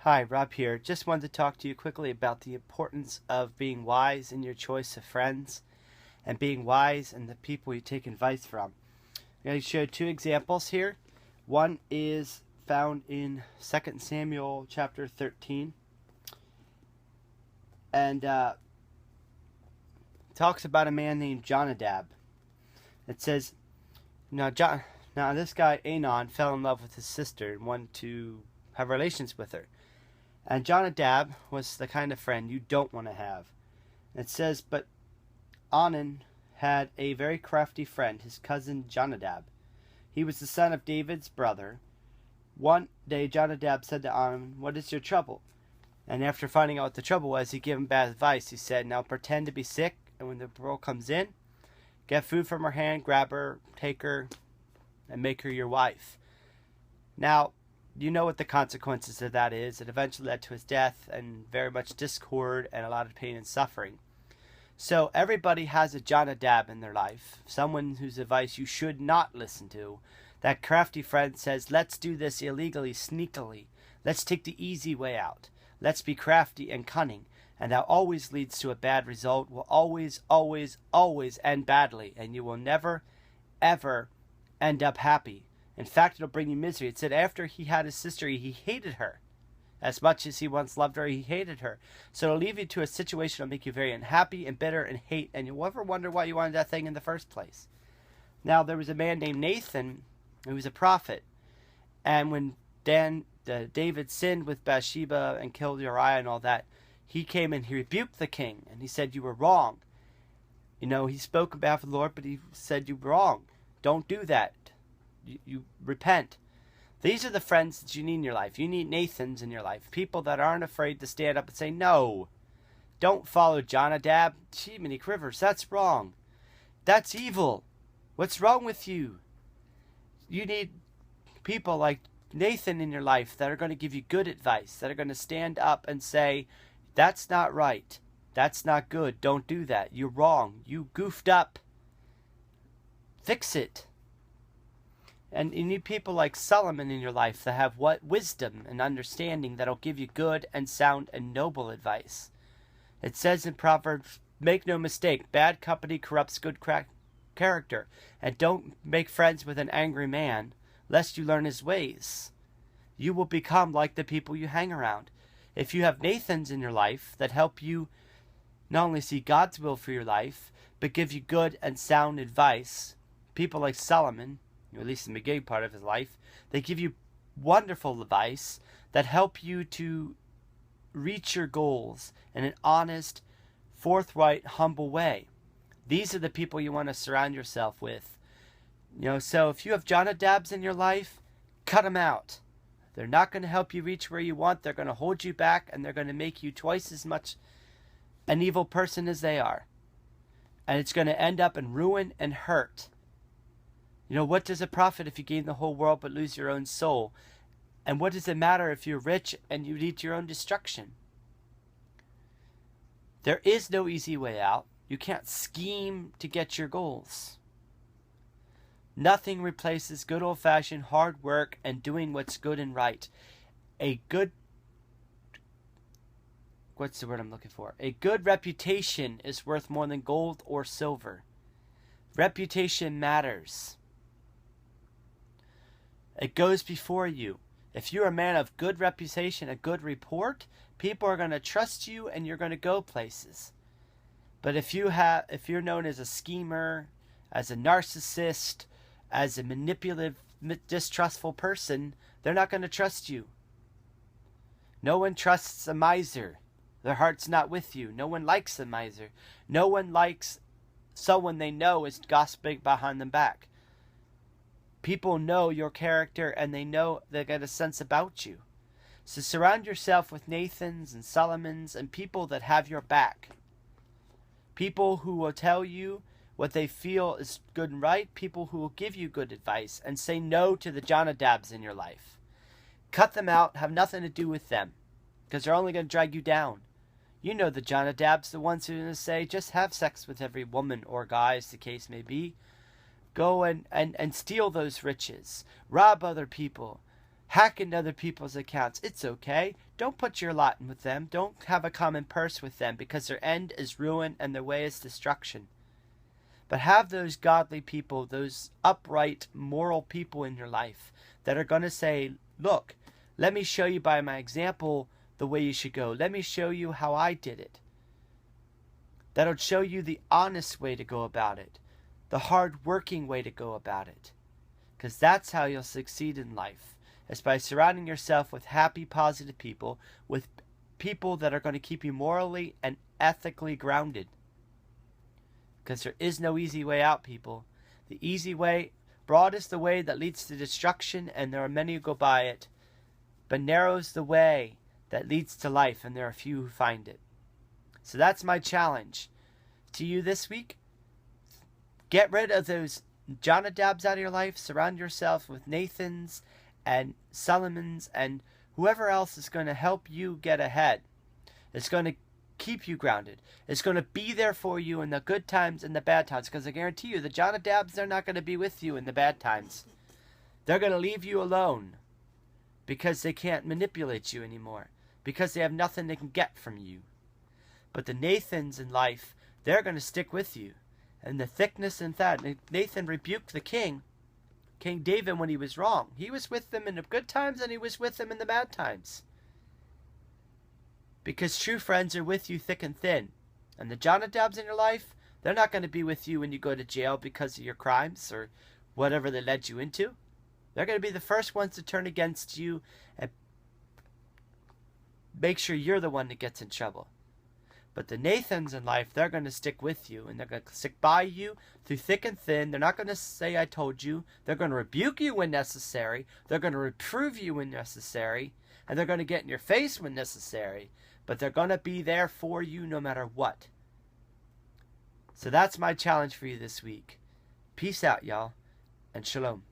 Hi, Rob here. Just wanted to talk to you quickly about the importance of being wise in your choice of friends and being wise in the people you take advice from. I'm going to show two examples here. One is found in 2 Samuel chapter 13 and talks about a man named Jonadab. It says, now this guy Anon fell in love with his sister and wanted to have relations with her. And Jonadab was the kind of friend you don't want to have. It says, but Onan had a very crafty friend, his cousin Jonadab. He was the son of David's brother. One day Jonadab said to Onan, "What is your trouble?" And after finding out what the trouble was, he gave him bad advice. He said, "Now pretend to be sick, and when the girl comes in, get food from her hand, grab her, take her, and make her your wife." Now, you know what the consequences of that is. It eventually led to his death and very much discord and a lot of pain and suffering. So everybody has a Jonadab in their life, someone whose advice you should not listen to. That crafty friend says, let's do this illegally, sneakily. Let's take the easy way out. Let's be crafty and cunning. And that always leads to a bad result, will always, always, always end badly. And you will never, ever end up happy. In fact, it'll bring you misery. It said after he had his sister, he hated her. As much as he once loved her, he hated her. So it'll leave you to a situation that'll make you very unhappy and bitter and hate. And you'll ever wonder why you wanted that thing in the first place. Now, there was a man named Nathan who was a prophet. And when David sinned with Bathsheba and killed Uriah and all that, he came and he rebuked the king. And he said, you were wrong. You know, he spoke on behalf of the Lord, but he said, you were wrong. Don't do that. You repent. These are the friends that you need in your life. You need Nathans in your life. People that aren't afraid to stand up and say, no, don't follow Jonadab. Gee, many quivers. That's wrong. That's evil. What's wrong with you? You need people like Nathan in your life that are going to give you good advice, that are going to stand up and say, that's not right. That's not good. Don't do that. You're wrong. You goofed up. Fix it. And you need people like Solomon in your life that have what wisdom and understanding that'll give you good and sound and noble advice. It says in Proverbs, make no mistake, bad company corrupts good character. And don't make friends with an angry man, lest you learn his ways. You will become like the people you hang around. If you have Nathans in your life that help you not only see God's will for your life, but give you good and sound advice, people like Solomon, or at least the beginning part of his life, they give you wonderful advice that help you to reach your goals in an honest, forthright, humble way. These are the people you want to surround yourself with. So if you have Jonadabs in your life, cut them out. They're not going to help you reach where you want. They're going to hold you back, and they're going to make you twice as much an evil person as they are. And it's going to end up in ruin and hurt. What does it profit if you gain the whole world but lose your own soul? And what does it matter if you're rich and you lead to your own destruction? There is no easy way out. You can't scheme to get your goals. Nothing replaces good old-fashioned hard work and doing what's good and right. What's the word I'm looking for? A good reputation is worth more than gold or silver. Reputation matters. It goes before you. If you're a man of good reputation, a good report, people are going to trust you and you're going to go places. But if you're known as a schemer, as a narcissist, as a manipulative, distrustful person, they're not going to trust you. No one trusts a miser. Their heart's not with you. No one likes a miser. No one likes someone they know is gossiping behind them back. People know your character and they get a sense about you. So surround yourself with Nathans and Solomons and people that have your back. People who will tell you what they feel is good and right. People who will give you good advice and say no to the Jonadabs in your life. Cut them out. Have nothing to do with them because they're only going to drag you down. You know the Jonadabs, the ones who are going to say just have sex with every woman or guy as the case may be. Go and steal those riches. Rob other people. hack into other people's accounts. It's okay. Don't put your lot in with them. Don't have a common purse with them, because their end is ruin and their way is destruction. But have those godly people, those upright, moral people in your life that are going to say, look, let me show you by my example the way you should go. Let me show you how I did it. That'll show you the honest way to go about it, the hard-working way to go about it. Because that's how you'll succeed in life. It's by surrounding yourself with happy, positive people, with people that are going to keep you morally and ethically grounded. Because there is no easy way out, people. The easy way, broad is the way that leads to destruction, and there are many who go by it. But narrow is the way that leads to life, and there are few who find it. So that's my challenge to you this week. Get rid of those Jonadabs out of your life. Surround yourself with Nathans and Solomons and whoever else is going to help you get ahead. It's going to keep you grounded. It's going to be there for you in the good times and the bad times. Because I guarantee you, the Jonadabs, they're not going to be with you in the bad times. They're going to leave you alone because they can't manipulate you anymore. Because they have nothing they can get from you. But the Nathans in life, they're going to stick with you. And the thickness and that. Nathan rebuked the king, King David, when he was wrong. He was with them in the good times and he was with them in the bad times. Because true friends are with you thick and thin. And the Jonadabs in your life, they're not going to be with you when you go to jail because of your crimes or whatever they led you into. They're going to be the first ones to turn against you and make sure you're the one that gets in trouble. But the Nathans in life, they're going to stick with you. And they're going to stick by you through thick and thin. They're not going to say, I told you. They're going to rebuke you when necessary. They're going to reprove you when necessary. And they're going to get in your face when necessary. But they're going to be there for you no matter what. So that's my challenge for you this week. Peace out, y'all. And shalom.